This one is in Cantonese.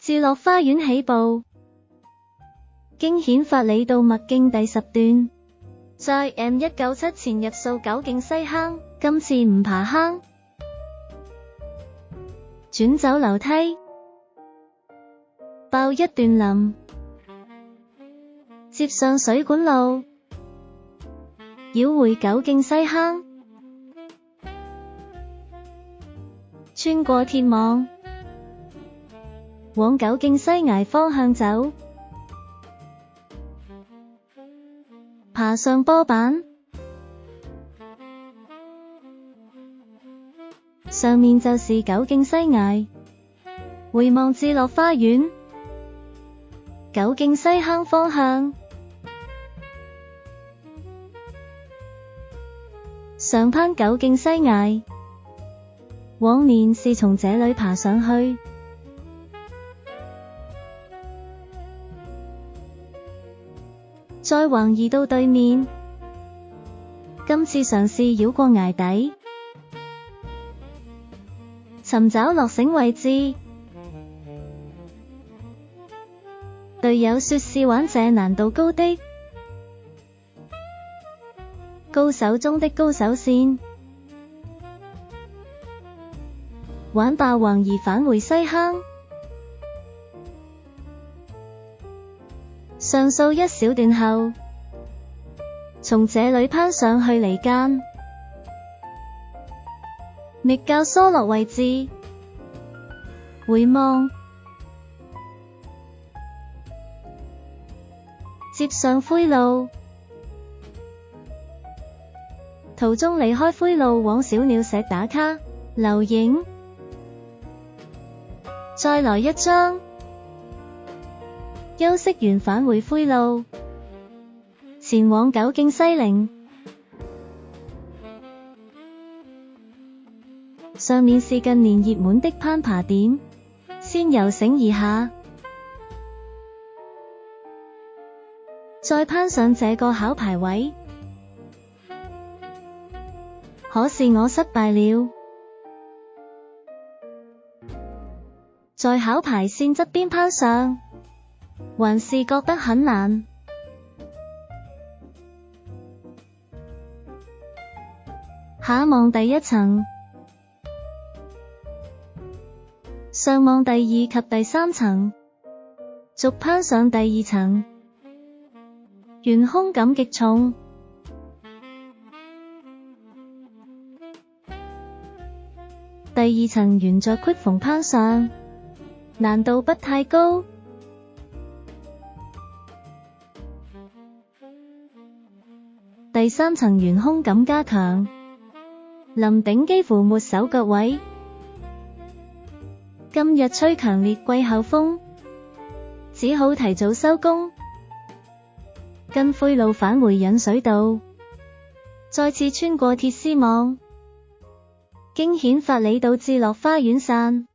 置樂花園起步，經顯發里道麥徑第10段，在 M197 前入數9徑西坑，今次唔爬坑，轉走樓梯，爆一段林，接上水管路，繞回9徑西坑，穿過鐵網，往9徑西崖方向走，爬上坡板，上面就是9徑西崖，回望置樂花園，9徑西坑方向，上攀9徑西崖，往年是從這裡爬上去，再橫移到對面，今次嘗試繞過崖底，尋找落繩位置。隊友說是玩這難度高的高手中的高手線，玩霸橫移返回西坑，上數一小段後，從這裡攀上去離間，覓較疏落位置，回望，接上灰路，途中離開灰路往小鳥石打卡留影，再來一張，休息完返回灰路，前往9徑西嶺，上面是近年熱門的攀爬點，先由繩而下，再攀上這個考牌位，可是我失敗了，在考牌線側邊攀上，還是覺得很難。下望第一層，上望第2及第3層，逐攀上第2層，懸空感極重。第2層沿着隙縫攀上，難度不太高。第3層懸空感加強，臨頂幾乎沒手腳位。今日吹強烈季候風，只好提早收工，跟灰路返回引水道，再次穿過鐵絲網，經顯發里道置樂花園散。